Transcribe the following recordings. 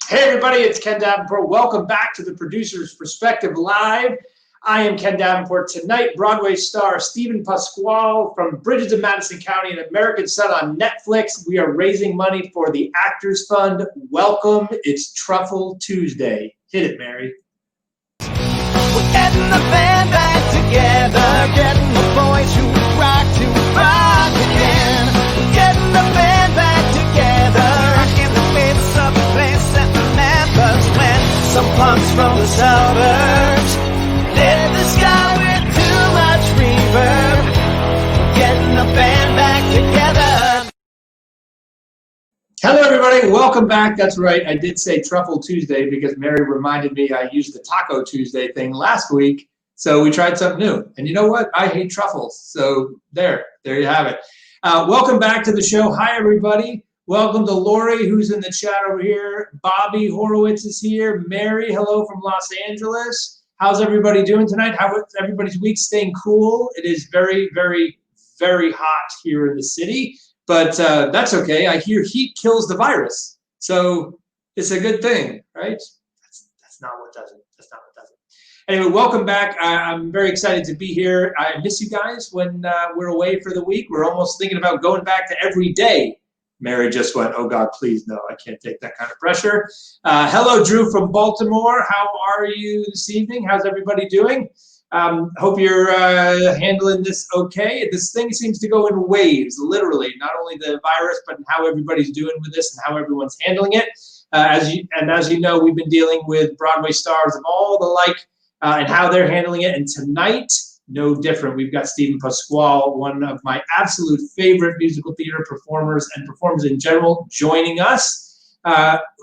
Hey everybody, it's Ken Davenport. Welcome back to the Producer's Perspective Live. I am Ken Davenport. Tonight, Broadway star Stephen Pasquale from Bridges of Madison County, An American Son on Netflix. We are raising money for the Actors Fund. Welcome. It's Truffle Tuesday. Hit it, Mary. We're getting the band back together, getting the boys who rock to rock again. We're getting the band back together, rocking the face of a place that remembers when some punks from the suburbs lit the sky with too much reverb. We're getting the band back together. Hello, everybody. Welcome back. That's right. I did say Truffle Tuesday because Mary reminded me I used the Taco Tuesday thing last week. So we tried something new. And you know what? I hate truffles. So there you have it. Welcome back to the show. Hi, everybody. Welcome to Lori, who's in the chat over here. Bobby Horowitz is here. Mary, hello from Los Angeles. How's everybody doing tonight? How is everybody's week staying cool? It is very, very, very hot here in the city. But that's okay. I hear heat kills the virus. So it's a good thing, right? That's not what does it. That's not what does it. Anyway, welcome back. I'm very excited to be here. I miss you guys when we're away for the week. We're almost thinking about going back to every day. Mary just went, oh, God, please, no, I can't take that kind of pressure. Hello, Drew from Baltimore. How are you this evening? How's everybody doing? Hope you're handling this okay. This thing seems to go in waves, literally, not only the virus, but how everybody's doing with this and how everyone's handling it. As you know, we've been dealing with Broadway stars of all the like and how they're handling it. And tonight, no different. We've got Stephen Pasquale, one of my absolute favorite musical theater performers and performers in general, joining us.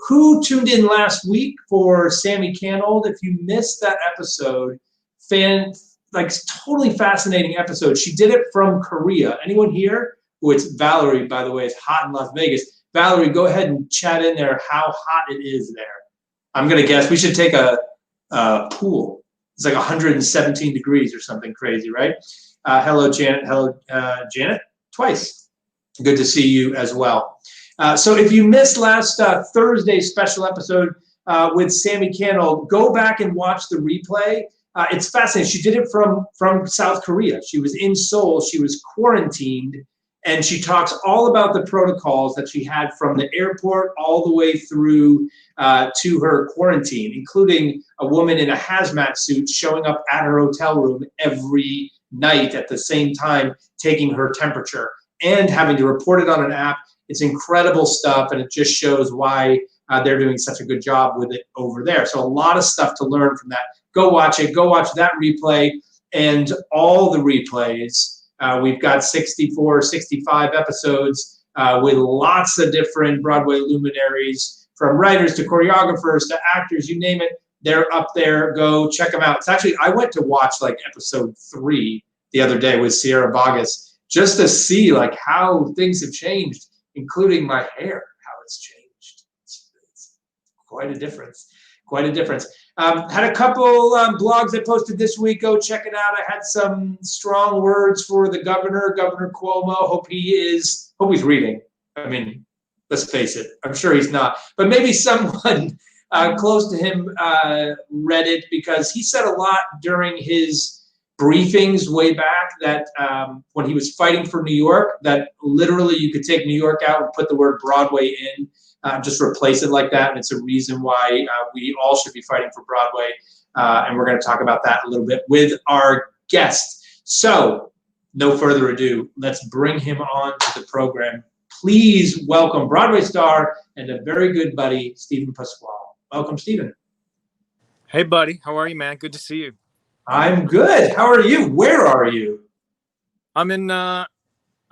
Who tuned in last week for Sammy Canold? If you missed that episode, totally fascinating episode. She did it from Korea. Anyone here? Oh, it's Valerie, by the way. It's hot in Las Vegas. Valerie, go ahead and chat in there how hot it is there. I'm going to guess we should take a pool. It's like 117 degrees or something crazy, right? Hello, Janet. Hello, Janet. Twice. Good to see you as well. So if you missed last Thursday's special episode with Sammy Canold, go back and watch the replay. It's fascinating. She did it from South Korea. She was in Seoul. She was quarantined, and she talks all about the protocols that she had from the airport all the way through to her quarantine, including a woman in a hazmat suit showing up at her hotel room every night at the same time, taking her temperature and having to report it on an app. It's incredible stuff, and it just shows why they're doing such a good job with it over there. So a lot of stuff to learn from that. Go watch it. Go watch that replay and all the replays. We've got 64, 65 episodes with lots of different Broadway luminaries, from writers to choreographers to actors, you name it. They're up there. Go check them out. It's actually, I went to watch like episode 3 the other day with Sierra Boggess just to see like how things have changed, including my hair, how it's changed. It's quite a difference. Quite a difference. Had a couple blogs I posted this week. Go check it out. I had some strong words for the governor, Governor Cuomo. Hope he's reading. I mean, let's face it. I'm sure he's not. But maybe someone close to him read it, because he said a lot during his briefings way back that when he was fighting for New York, that literally you could take New York out and put the word Broadway in. Just replace it like that, and it's a reason why we all should be fighting for Broadway, and we're going to talk about that a little bit with our guest. So, no further ado, let's bring him on to the program. Please welcome Broadway star and a very good buddy, Stephen Pasquale. Welcome, Stephen. Hey, buddy. How are you, man? Good to see you. I'm good. How are you? Where are you? I'm down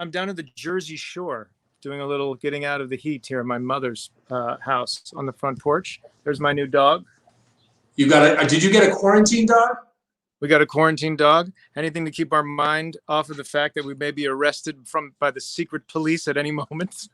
at the Jersey Shore, doing a little getting out of the heat here at my mother's house on the front porch. There's my new dog. Did you get a quarantine dog? We got a quarantine dog. Anything to keep our mind off of the fact that we may be arrested by the secret police at any moment.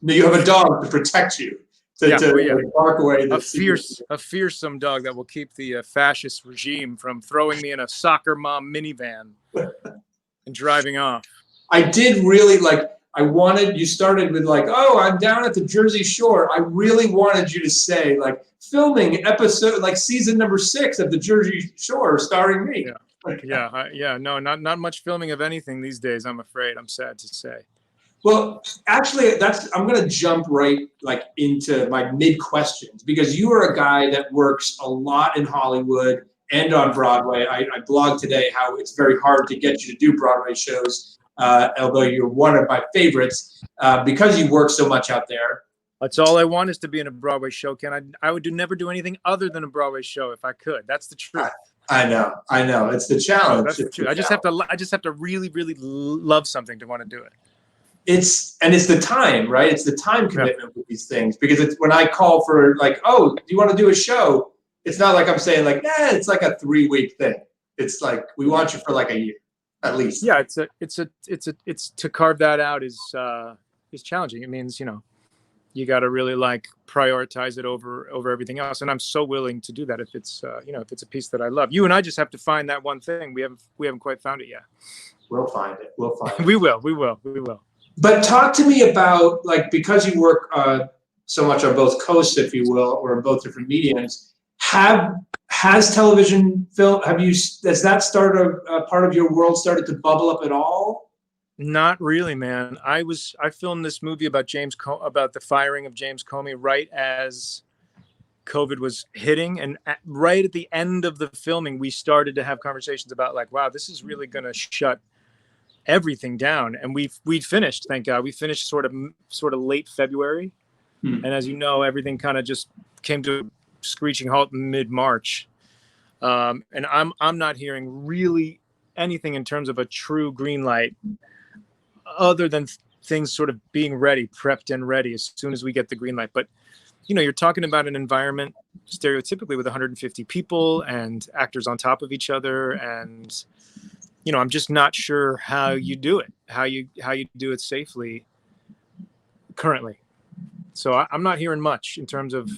No, you have a dog to protect you. To bark away a fearsome dog that will keep the fascist regime from throwing me in a soccer mom minivan and driving off. I did really like. you started with like, oh, I'm down at the Jersey Shore. I really wanted you to say like filming episode, like season number 6 of the Jersey Shore starring me. Yeah. Like, No, not much filming of anything these days, I'm afraid. I'm sad to say. well, actually, I'm going to jump right like into my mid questions because you are a guy that works a lot in Hollywood and on Broadway. I blog today how it's very hard to get you to do Broadway shows, although you're one of my favorites because you work so much out there. That's all I want is to be in a Broadway show, Ken. I would never do anything other than a Broadway show if I could. That's the truth. I know. It's the challenge. That's the truth. I just have to really, really love something to want to do it. It's the time, right? It's the time commitment with these things because it's when I call for like, oh, do you want to do a show? It's not like I'm saying like, it's like a 3-week thing. It's like we want you for like a year, at least. Yeah, it's to carve that out is challenging. It means you got to really like prioritize it over everything else, and I'm so willing to do that if it's if it's a piece that I love. You and I just have to find that one thing. We haven't quite found it yet. We'll find it. We will. But talk to me about, like, because you work so much on both coasts, if you will, or in both different mediums, has television film, has that started a part of your world started to bubble up at all? Not really, man. I filmed this movie about about the firing of James Comey right as COVID was hitting. And right at the end of the filming, we started to have conversations about like, wow, this is really going to shut everything down. And we'd finished, thank God. We finished sort of late February. And as you know, everything kind of just came to a screeching halt mid-March. And I'm not hearing really anything in terms of a true green light other than things sort of being ready, prepped and ready as soon as we get the green light. But, you're talking about an environment stereotypically with 150 people and actors on top of each other. And, I'm just not sure how you do it, how you do it safely currently. So I'm not hearing much in terms of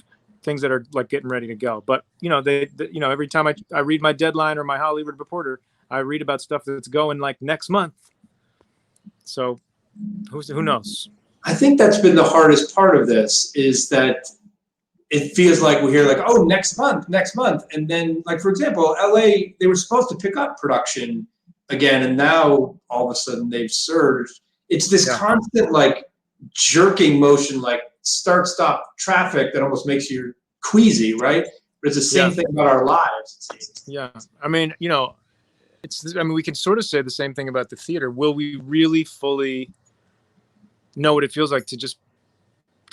things that are like getting ready to go. But, every time I read my Deadline or my Hollywood Reporter, I read about stuff that's going like next month. So who knows? I think that's been the hardest part of this is that it feels like we hear like, oh, next month. And then like, for example, LA, they were supposed to pick up production again. And now all of a sudden they've surged. It's this constant like jerking motion, like start, stop traffic that almost makes you queasy, right? But it's the same thing about our lives. It seems. Yeah. I mean, we can sort of say the same thing about the theater. Will we really fully know what it feels like to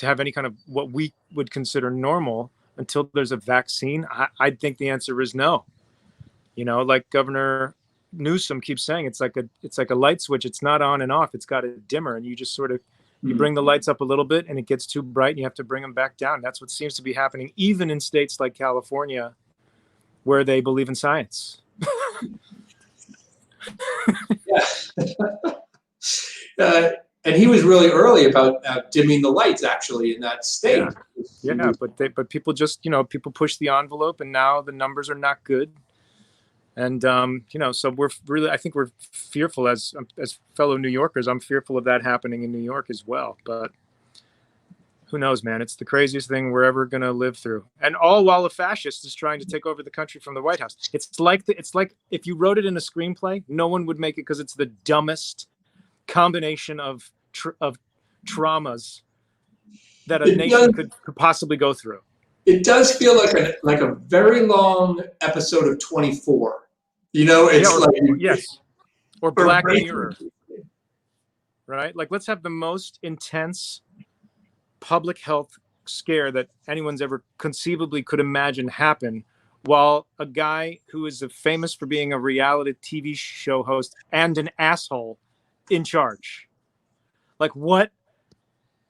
have any kind of what we would consider normal until there's a vaccine? I think the answer is no. Like Governor Newsom keeps saying, it's like a light switch. It's not on and off. It's got a dimmer, and you just sort of you bring the lights up a little bit, and it gets too bright, and you have to bring them back down. That's what seems to be happening, even in states like California, where they believe in science. And he was really early about dimming the lights, actually, in that state. Yeah, but people just, people push the envelope, and now the numbers are not good. And so I think we're fearful as fellow New Yorkers. I'm fearful of that happening in New York as well. But who knows, man? It's the craziest thing we're ever going to live through. And all while a fascist is trying to take over the country from the White House. It's like if you wrote it in a screenplay, no one would make it because it's the dumbest combination of traumas that a nation could possibly go through. It does feel like a very long episode of 24. Or Black Mirror. Right? Like, let's have the most intense public health scare that anyone's ever conceivably could imagine happen while a guy who is famous for being a reality TV show host and an asshole in charge. Like, what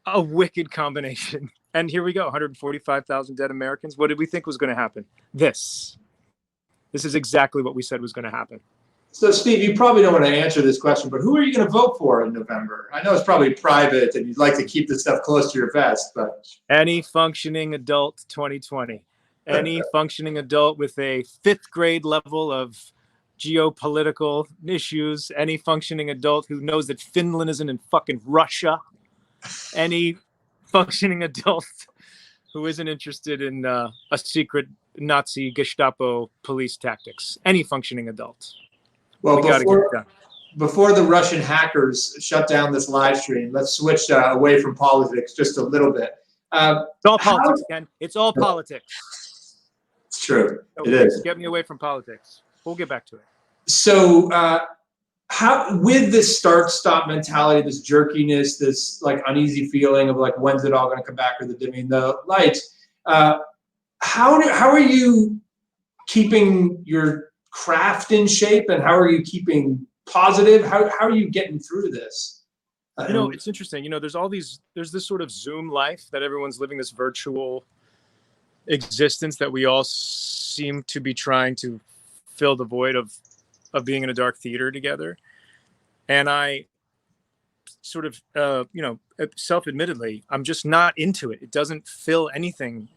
a wicked combination. And here we go, 145,000 dead Americans. What did we think was going to happen? This is exactly what we said was going to happen. So, Steve, you probably don't want to answer this question, but who are you going to vote for in November? I know it's probably private and you'd like to keep this stuff close to your vest, but... Any functioning adult 2020. Any functioning adult with a 5th grade level of geopolitical issues, any functioning adult who knows that Finland isn't in fucking Russia, any functioning adult who isn't interested in a secret Nazi Gestapo police tactics, any functioning adult. Well, We gotta get it done. before the Russian hackers shut down this live stream, let's switch away from politics just a little bit. It's all politics, Ken. It's all politics. It's true. So It is. Get me away from politics. We'll get back to it. So how, with this start-stop mentality, this jerkiness, this like uneasy feeling of like, when's it all going to come back, or the dimming the lights, how are you keeping your craft in shape, and how are you keeping positive? How are you getting through this? You know, it's interesting. You know, there's this sort of Zoom life that everyone's living, this virtual existence that we all seem to be trying to fill the void of being in a dark theater together. And I sort of, you know, self-admittedly, I'm just not into it. It doesn't fill anything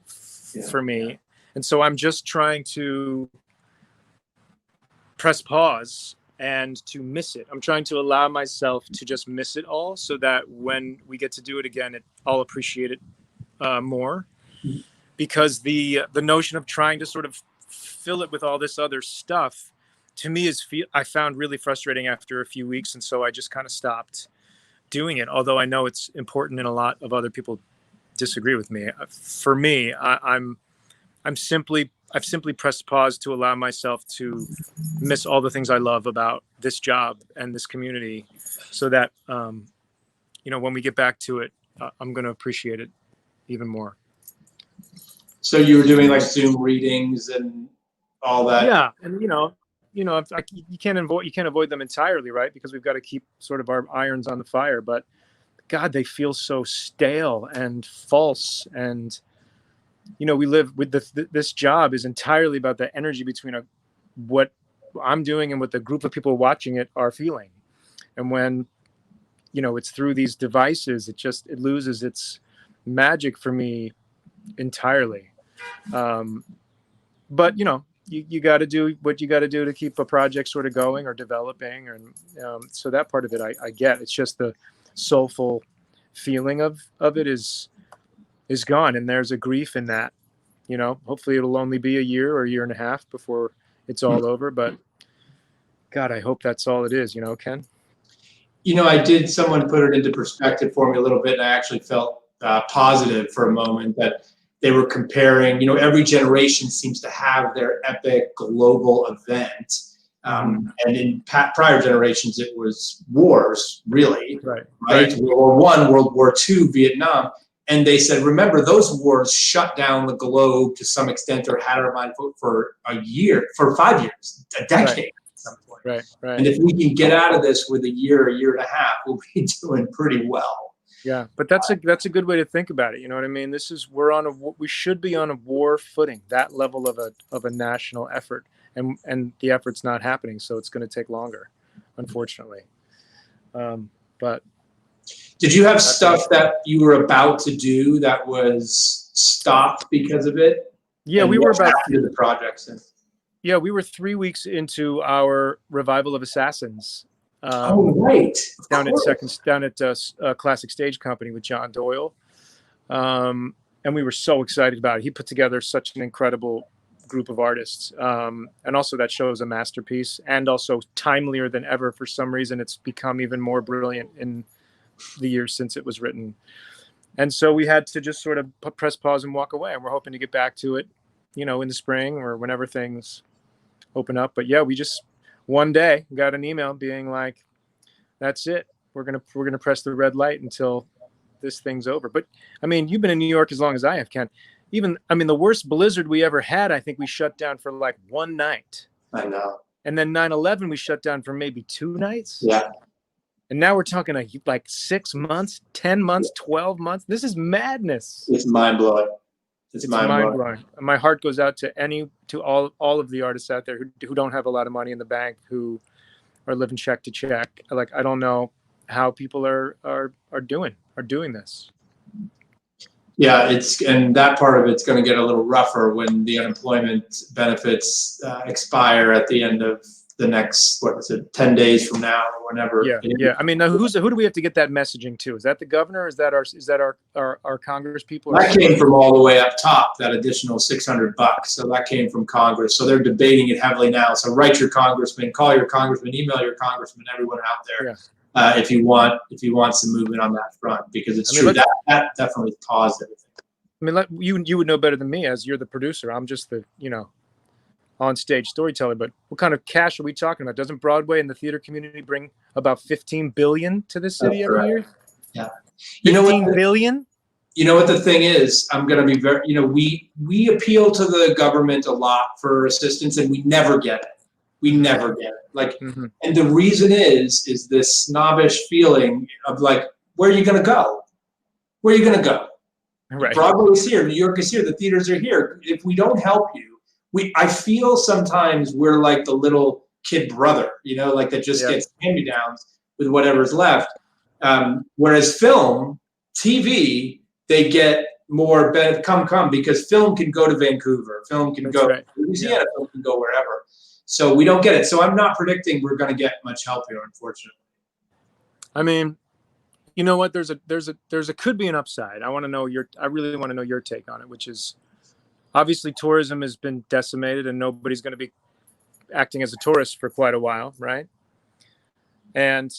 for me. Yeah. And so I'm just trying to press pause and to miss it. I'm trying to allow myself to just miss it all, so that when we get to do it again, I'll appreciate it more. Because the notion of trying to sort of fill it with all this other stuff, to me, I found really frustrating after a few weeks, and so I just kind of stopped doing it. Although I know it's important, and a lot of other people disagree with me. For me, I've simply pressed pause to allow myself to miss all the things I love about this job and this community, so that you know, when we get back to it, I'm going to appreciate it even more. So you were doing like Zoom readings and all that. Yeah, and you know, you can't avoid them entirely, right? Because we've got to keep sort of our irons on the fire. But God, they feel so stale and false. And you know, we live with this job is entirely about the energy between what I'm doing and what the group of people watching it are feeling. And when, you know, it's through these devices, it loses its magic for me entirely. But you know, you got to do what you got to do to keep a project sort of going or developing, and so that part of it I get. It's just the soulful feeling of it is gone, and there's a grief in that. You know, hopefully it'll only be a year or a year and a half before it's all over, but God, I hope that's all it is, you know, Ken. You know, someone put it into perspective for me a little bit, and I actually felt positive for a moment, that they were comparing, you know, every generation seems to have their epic global event. And in prior generations, it was wars, really. Right. World War I, World War II, Vietnam. And they said, remember, those wars shut down the globe to some extent, or had our mind for a year, for 5 years, a decade at some point. Right. And if we can get out of this with a year and a half, we'll be doing pretty well. Yeah, but that's a good way to think about it. You know what I mean? We should be on a war footing, that level of a national effort, and the effort's not happening, so it's going to take longer, unfortunately. But did you have stuff that you were about to do that was stopped because of it? Yeah, we were about to do the projects. Yeah, we were 3 weeks into our revival of Assassins. Right. Down at Classic Stage Company with John Doyle. And we were so excited about it. He put together such an incredible group of artists. And also that show is a masterpiece, and also timelier than ever. For some reason, it's become even more brilliant in the years since it was written. And so we had to just sort of press pause and walk away. And we're hoping to get back to it, you know, in the spring or whenever things open up. But yeah, we just one day got an email being like, that's it. We're gonna press the red light until this thing's over. But I mean, you've been in New York as long as I have, Ken. The worst blizzard we ever had, I think we shut down for like one night. I know. And then 9/11 we shut down for maybe 2 nights. Yeah. And now we're talking like 6 months, 10 months, 12 months. This is madness. It's mind blowing. It's mind blowing. My heart goes out to all of the artists out there who don't have a lot of money in the bank, who are living check to check. Like, I don't know how people are doing this. Yeah, and that part of it's going to get a little rougher when the unemployment benefits expire at the end of the next, what is it, 10 days from now or whenever. Yeah. I mean, now who do we have to get that messaging to? Is that the governor? Is that our Congress people? That came from all the way up top, that additional $600. So that came from Congress. So they're debating it heavily now. So write your congressman, call your congressman, email your congressman, everyone out there. Yeah. If you want some movement on that front, because it's true that definitely paused everything. I mean, you would know better than me, as you're the producer. I'm just the on-stage storyteller. But what kind of cash are we talking about? Doesn't Broadway and the theater community bring about $15 billion to the city every year? Yeah. $15 billion? You know what the thing is? I'm going to be very. We appeal to the government a lot for assistance, and we never get it. We never get it. And the reason is this snobbish feeling of like, where are you going to go? Where are you going to go? Right. Broadway is here, New York is here, the theaters are here. If we don't help you, I feel sometimes we're like the little kid brother, like that just gets hand-me-downs with whatever's left. Whereas film, TV, they get more benefit. Come, because film can go to Vancouver, film can go to Louisiana, film can go wherever. So we don't get it. So I'm not predicting we're going to get much help here, unfortunately. I mean, you know what? There's a could be an upside. I really want to know your take on it, which is obviously tourism has been decimated and nobody's going to be acting as a tourist for quite a while, right? And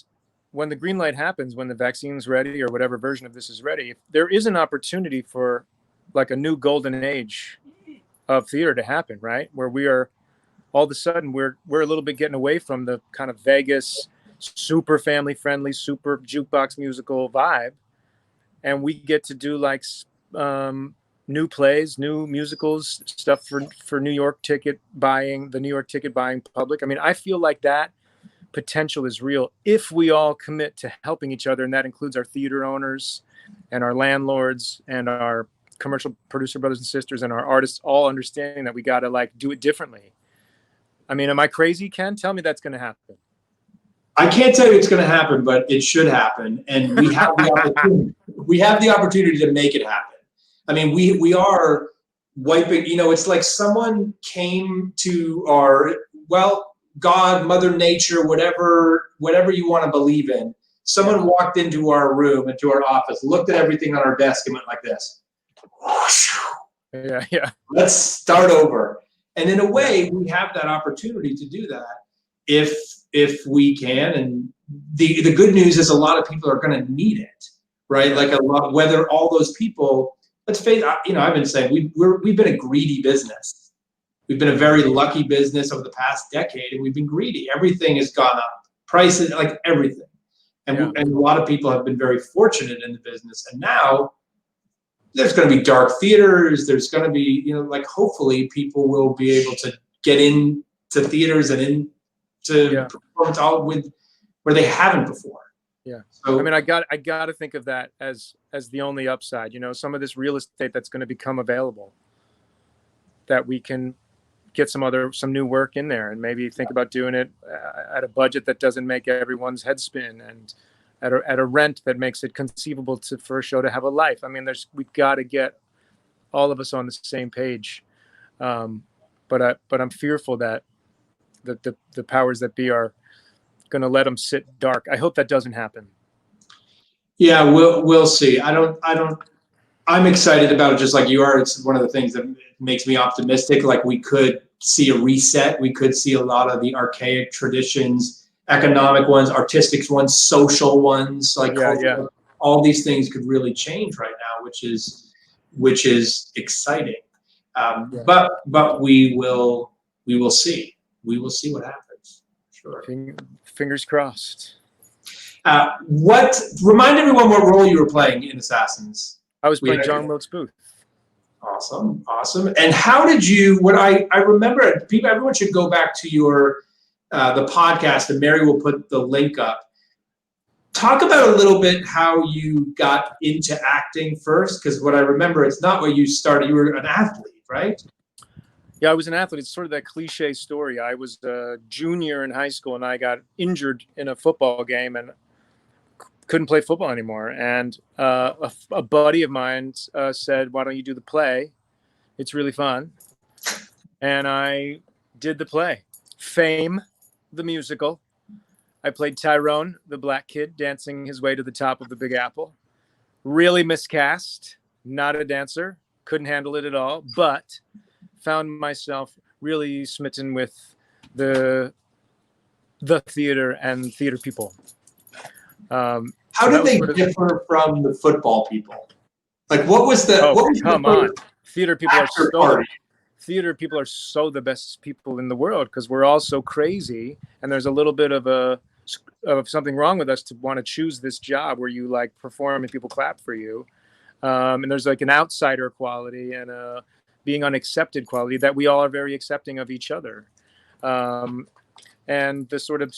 when the green light happens, when the vaccine's ready or whatever version of this is ready, if there is an opportunity for like a new golden age of theater to happen, right? Where we are all of a sudden we're a little bit getting away from the kind of Vegas super family friendly, super jukebox musical vibe. And we get to do like new plays, new musicals, stuff for New York ticket buying, the New York ticket buying public. I mean, I feel like that potential is real if we all commit to helping each other. And that includes our theater owners and our landlords and our commercial producer brothers and sisters and our artists, all understanding that we got to like do it differently. I mean, am I crazy, Ken? Tell me that's going to happen. I can't tell you it's going to happen, but it should happen. And we have the opportunity. We have the opportunity to make it happen. I mean, we are wiping, it's like someone came to God, Mother Nature, whatever you want to believe in. Someone walked into our room, into our office, looked at everything on our desk and went like this. Yeah. Let's start over. And in a way, we have that opportunity to do that if we can. And the good news is a lot of people are going to need it, right? Like whether all those people, let's face it, I've been saying we've been a greedy business. We've been a very lucky business over the past decade, and we've been greedy. Everything has gone up, prices, like everything. And a lot of people have been very fortunate in the business. And now there's going to be dark theaters. There's going to be, hopefully people will be able to get into theaters and into performance all where they haven't before. Yeah. So, I mean, I got to think of that as the only upside, some of this real estate that's going to become available, that we can get some new work in there and maybe think about doing it at a budget that doesn't make everyone's head spin and at a rent that makes it conceivable for a show to have a life. I mean, we've got to get all of us on the same page. But I'm fearful that the powers that be are going to let them sit dark. I hope that doesn't happen. Yeah, we'll see. I'm excited about it just like you are. It's one of the things that makes me optimistic. Like we could see a reset. We could see a lot of the archaic traditions, economic ones, artistic ones, social ones, like all these things could really change right now, which is exciting. But we will see. We will see what happens. Sure. Fingers crossed. Remind everyone what role you were playing in Assassins. I was playing John Wilkes Booth. Awesome. And how did you? What I remember, everyone should go back to your the podcast, and Mary will put the link up. Talk about a little bit how you got into acting first, because what I remember, it's not where you started. You were an athlete, right? Yeah, I was an athlete. It's sort of that cliche story. I was a junior in high school, and I got injured in a football game and couldn't play football anymore. And a buddy of mine said, "Why don't you do the play? It's really fun." And I did the play. Fame the musical. I played Tyrone, the black kid, dancing his way to the top of the Big Apple. Really miscast, not a dancer, couldn't handle it at all, but found myself really smitten with the theater and theater people. How did they differ from the football people? Like, what was the? Oh, what was come the on! Theater people are so. party? Theater people are so the best people in the world because we're all so crazy, and there's a little bit of something wrong with us to want to choose this job where you like perform and people clap for you, and there's like an outsider quality and a being unaccepted quality that we all are very accepting of each other, and the sort of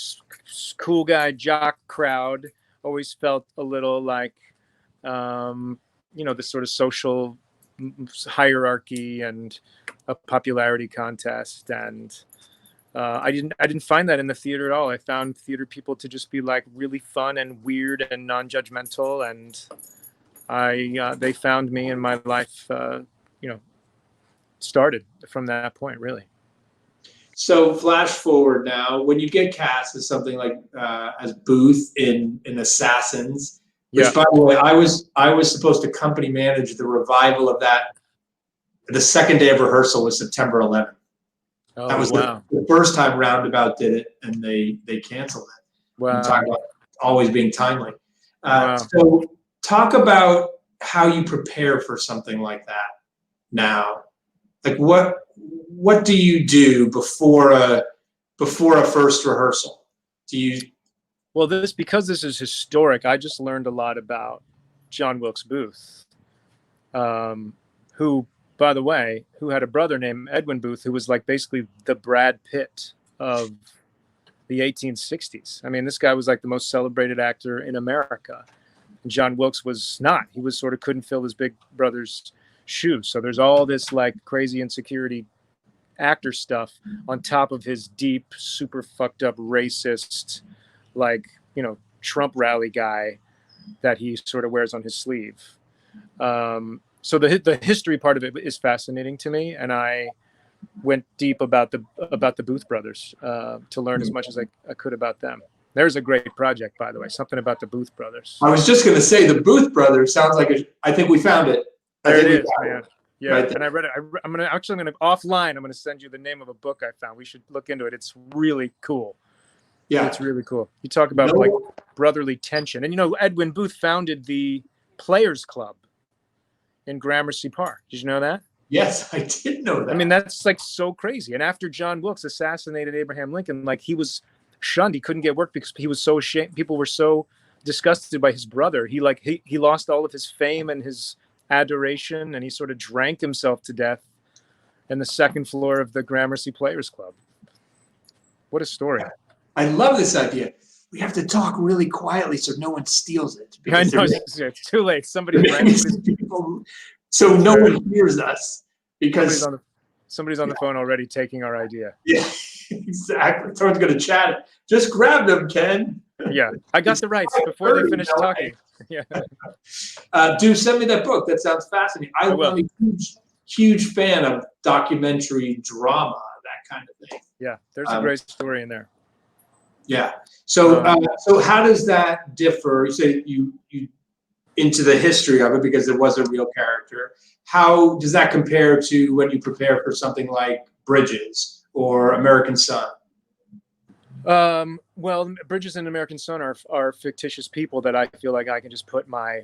cool guy jock crowd always felt a little like this sort of social hierarchy and a popularity contest, and I didn't find that in the theater at all. I found theater people to just be like really fun and weird and non-judgmental, and they found me, and my life started from that point, really. So flash forward now, when you get cast as something like as Booth in Assassins, which by the way, I was supposed to company manage the revival of that. The second day of rehearsal was September 11th. Oh, that was wow. the first time Roundabout did it, and they canceled it. Wow. Talk about always being timely. Wow. So talk about how you prepare for something like that now. Like what do you do before a first rehearsal? Do you? Well, because this is historic, I just learned a lot about John Wilkes Booth, who, by the way, who had a brother named Edwin Booth, who was like basically the Brad Pitt of the 1860s. I mean, this guy was like the most celebrated actor in America. And John Wilkes was not. He was sort of couldn't fill his big brother's shoes. So there's all this like crazy insecurity actor stuff on top of his deep, super fucked up racist, like, Trump rally guy that he sort of wears on his sleeve. So the history part of it is fascinating to me, and I went deep about the Booth brothers to learn as much as I could about them. There's a great project, by the way, something about the Booth brothers. I was just going to say the Booth brothers sounds like I think we found it. There it is, man. Yeah, right, and I read it. I'm gonna offline. I'm gonna send you the name of a book I found. We should look into it. It's really cool. Yeah, it's really cool. You talk about like brotherly tension, and Edwin Booth founded the Players Club in Gramercy Park. Did you know that? Yes, I did know that. I mean, that's like so crazy. And after John Wilkes assassinated Abraham Lincoln, like he was shunned. He couldn't get work because he was so ashamed. People were so disgusted by his brother. He lost all of his fame and his adoration, and he sort of drank himself to death in the second floor of the Gramercy Players Club. What a story. I love this idea. We have to talk really quietly so no one steals it. I know, it's too late. Somebody so no one hears us because somebody's on the phone already taking our idea. Yeah, exactly. Someone's going to chat it. Just grab them, Ken. Yeah, I got the rights before they finish talking. Yeah. Do send me that book. That sounds fascinating. I'm a huge fan of documentary drama, that kind of thing. Yeah, there's a great story in there. Yeah. So so how does that differ? You say you into the history of it because there was a real character. How does that compare to when you prepare for something like Bridges or American Son? Well, Bridges and American Son are fictitious people that I feel like I can just put my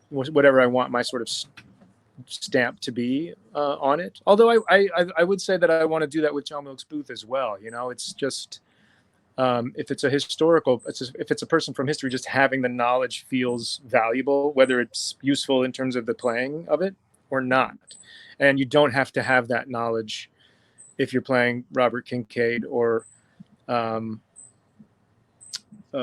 whatever I want my sort of stamp to be on it. Although I would say that I want to do that with John Wilkes Booth as well. It's just if it's if it's a person from history, just having the knowledge feels valuable, whether it's useful in terms of the playing of it or not. And you don't have to have that knowledge if you're playing Robert Kincaid or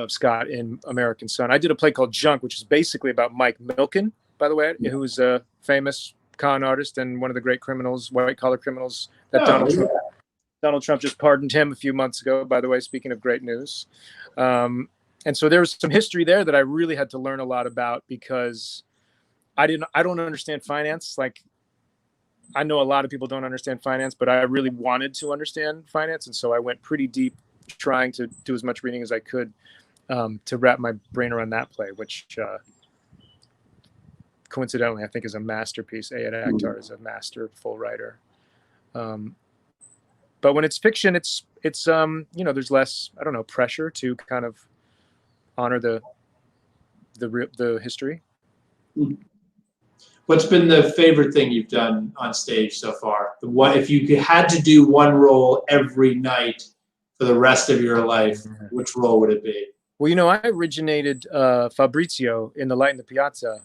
Scott in American Son. I did a play called Junk, which is basically about Mike Milken, by the way, who's a famous con artist and one of the great criminals, white-collar criminals that Donald Trump just pardoned him a few months ago, by the way, speaking of great news. And so there was some history there that I really had to learn a lot about because I don't understand finance. Like, I know a lot of people don't understand finance, but I really wanted to understand finance. And so I went pretty deep trying to do as much reading as I could to wrap my brain around that play, which coincidentally I think is a masterpiece. Ed Akhtar is a masterful writer. But when it's fiction, it's there's less, I don't know, pressure to kind of honor the history. What's been the favorite thing you've done on stage so far? If you had to do one role every night for the rest of your life, which role would it be? Well, I originated Fabrizio in The Light in the Piazza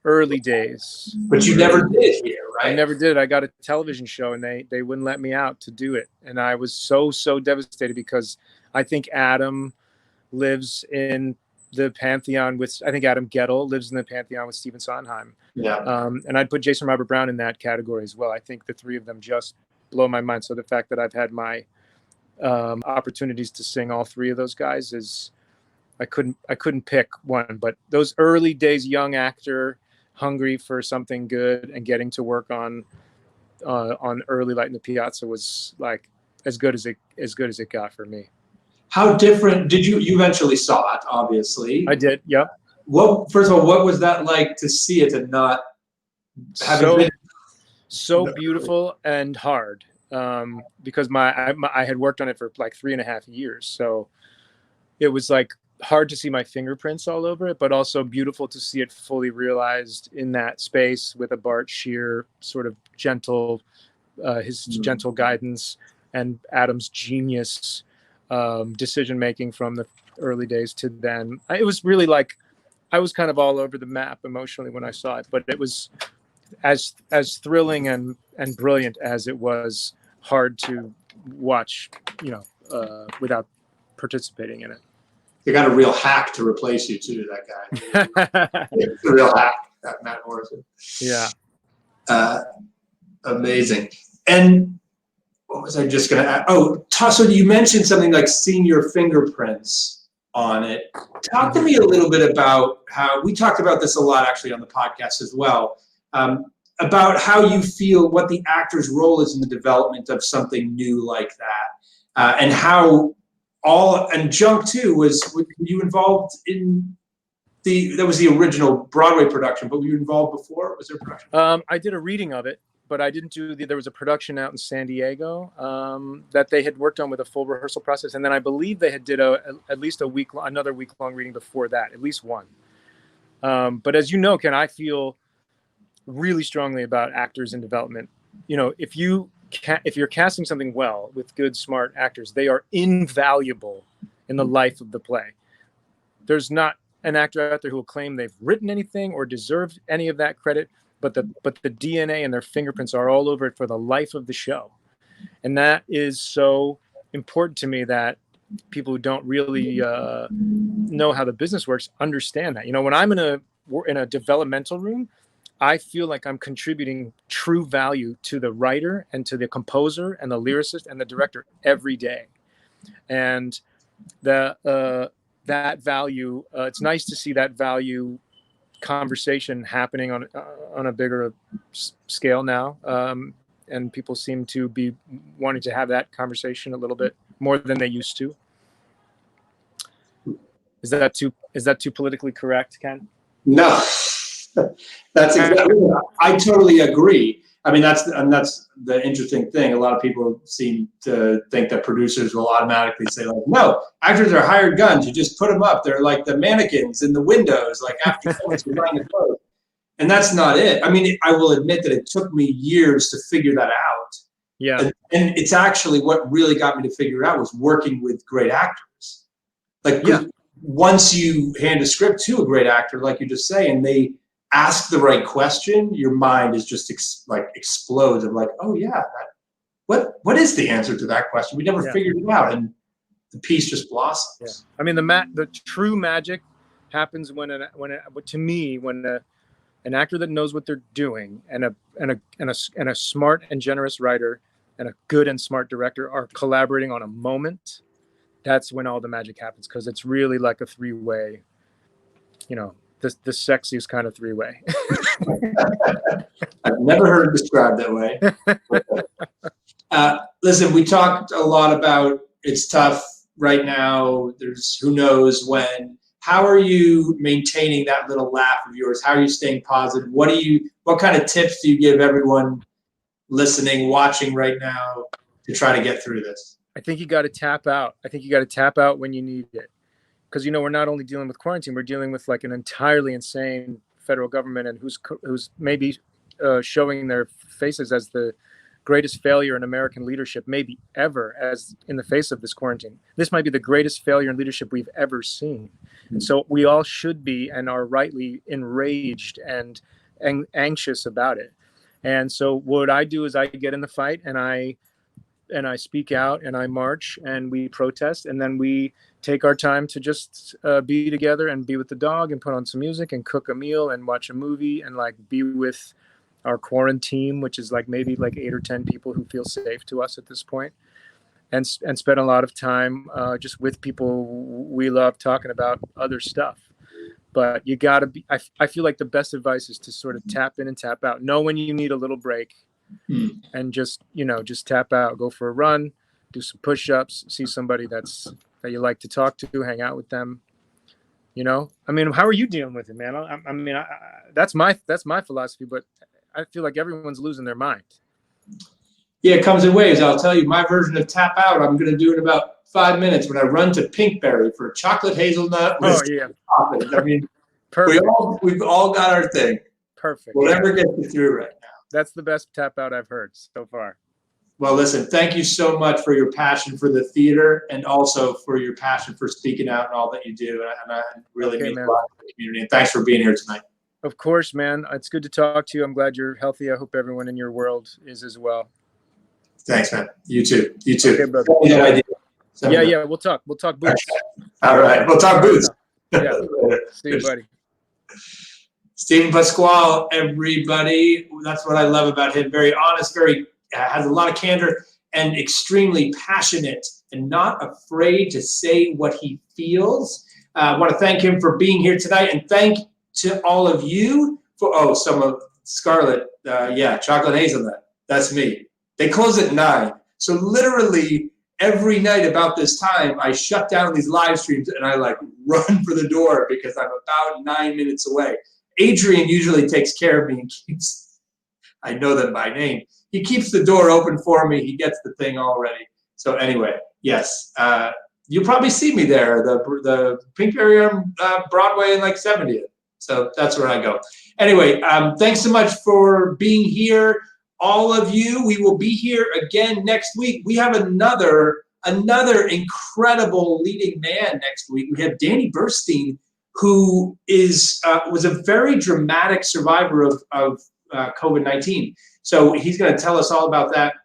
early days. But you never did it here, right? I never did. I got a television show and they wouldn't let me out to do it. And I was so devastated because I think Adam lives in the pantheon with, I think Adam Gettin lives in the pantheon with Stephen Sondheim. Yeah. And I'd put Jason Robert Brown in that category as well. I think the three of them just blow my mind. So the fact that I've had my opportunities to sing all three of those guys is, I couldn't pick one, but those early days, young actor, hungry for something good and getting to work on early Light in the Piazza was like as good as it got for me. How different did you eventually saw it, obviously? I did. Yeah. First of all, what was that like to see it and not so beautiful and hard? Because I had worked on it for like 3.5 years. So it was like hard to see my fingerprints all over it, but also beautiful to see it fully realized in that space with a Bart Shear sort of gentle, his gentle guidance and Adam's genius decision-making from the early days to then. It was really like, I was kind of all over the map emotionally when I saw it, but it was as thrilling and brilliant as it was hard to watch, without participating in it. You got a real hack to replace you too, that guy. It's a real hack, that Matt Morrison. Yeah. Amazing. And what was I just going to add? Oh, so you mentioned something like seeing your fingerprints on it. Talk to me a little bit about how, we talked about this a lot actually on the podcast as well, about how you feel, what the actor's role is in the development of something new like that, and how and Junk too, were you involved in that was the original Broadway production, but were you involved before? Was there a production? I did a reading of it, but I didn't do there was a production out in San Diego that they had worked on with a full rehearsal process. And then I believe they had did at least another week-long reading before that, at least one. But as you know, Ken, I feel really strongly about actors in development. If you're casting something well with good, smart actors, they are invaluable in the life of the play. There's not an actor out there who will claim they've written anything or deserved any of that credit, but the DNA and their fingerprints are all over it for the life of the show. And that is so important to me that people who don't really know how the business works understand that. When I'm in a developmental room, I feel like I'm contributing true value to the writer and to the composer and the lyricist and the director every day. And that value, it's nice to see that value conversation happening on a bigger scale now. And people seem to be wanting to have that conversation a little bit more than they used to. Is that too politically correct, Ken? No. That's exactly. I totally agree. I mean, that's the interesting thing. A lot of people seem to think that producers will automatically say, like, no, actors are hired guns. You just put them up. They're like the mannequins in the windows, like after someone's buying the clothes. And that's not it. I mean, I will admit that it took me years to figure that out. Yeah. And it's actually what really got me to figure it out was working with great actors. Like, once you hand a script to a great actor, like you just say, and they ask the right question, your mind is just explodes of like, oh yeah, what is the answer to that question? We never figured it out, and the piece just blossoms. Yeah. I mean, the true magic happens when an actor that knows what they're doing and a smart and generous writer and a good and smart director are collaborating on a moment. That's when all the magic happens, because it's really like a three-way, the sexiest kind of three-way. I've never heard it described that way. Listen, we talked a lot about It's tough right now. There's who knows when. How are you maintaining that little laugh of yours? How are you staying positive? What kind of tips do you give everyone listening, watching right now to try to get through this? I think you got to tap out. I think you got to tap out when you need it. Because, you know, we're not only dealing with quarantine, we're dealing with like an entirely insane federal government and who's maybe showing their faces as the greatest failure in American leadership, maybe ever, as in the face of this quarantine. This might be the greatest failure in leadership we've ever seen. And so we all should be and are rightly enraged and anxious about it. And so what I do is I get in the fight and I speak out and I march and we protest, and then we take our time to just be together and be with the dog and put on some music and cook a meal and watch a movie and like be with our quarantine, which is like maybe like 8 or 10 people who feel safe to us at this point, and spend a lot of time just with people we love talking about other stuff. But you gotta be, I feel like the best advice is to sort of tap in and tap out. Know when you need a little break and just tap out, go for a run, do some push-ups, see somebody that you like to talk to, hang out with them. You know, I mean, how are you dealing with it, man? I mean, that's my philosophy, but I feel like everyone's losing their mind. Yeah, it comes in waves. I'll tell you, my version of tap out, I'm going to do in about 5 minutes when I run to Pinkberry for a chocolate hazelnut. Oh, yeah. I mean, Perfect. we've all got our thing. Perfect. Whatever gets you through right now. That's the best tap out I've heard so far. Well, listen, thank you so much for your passion for the theater and also for your passion for speaking out and all that you do. And I really mean a lot to the community. And thanks for being here tonight. Of course, man. It's good to talk to you. I'm glad you're healthy. I hope everyone in your world is as well. Thanks, man. You too. You too. Okay, brother. Yeah. We'll talk boots. All right. We'll talk boots. Yeah. See you, buddy. Stephen Pasquale, everybody. That's what I love about him. Very honest, has a lot of candor and extremely passionate and not afraid to say what he feels. I want to thank him for being here tonight, and thank to all of you for, some of Scarlett, chocolate hazelnut. That's me. They close at 9. So literally every night about this time, I shut down these live streams and I like run for the door because I'm about 9 minutes away. Adrian usually takes care of me and I know them by name. He keeps the door open for me. He gets the thing all ready. So anyway, yes, you'll probably see me there, the Pinkberry on Broadway in like 70th. So that's where I go. Anyway, thanks so much for being here. All of you, we will be here again next week. We have another incredible leading man next week. We have Danny Burstein, who was a very dramatic survivor of COVID-19. So he's going to tell us all about that.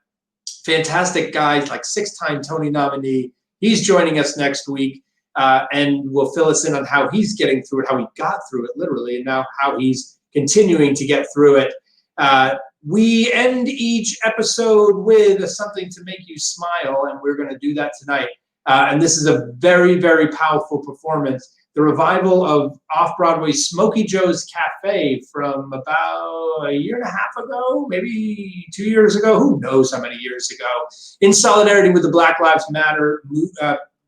Fantastic guy, like 6-time Tony nominee. He's joining us next week and will fill us in on how he's getting through it, how he got through it literally, and now how he's continuing to get through it. We end each episode with something to make you smile, and we're going to do that tonight. And this is a very, very powerful performance. The revival of off-Broadway's Smokey Joe's Cafe from about 1.5 years ago, maybe 2 years ago, who knows how many years ago. In solidarity with the Black Lives Matter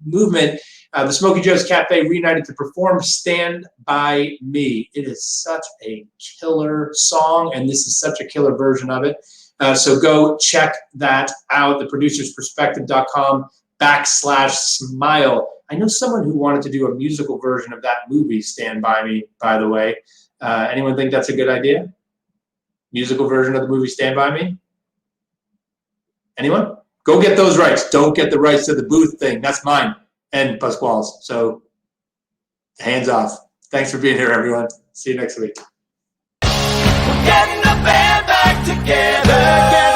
movement, the Smokey Joe's Cafe reunited to perform Stand By Me. It is such a killer song, and this is such a killer version of it. So go check that out, theproducersperspective.com/smile. I know someone who wanted to do a musical version of that movie, Stand By Me, by the way. Anyone think that's a good idea? Musical version of the movie Stand By Me? Anyone? Go get those rights. Don't get the rights to the booth thing. That's mine and Pasquale's. So hands off. Thanks for being here, everyone. See you next week. Getting the band back together.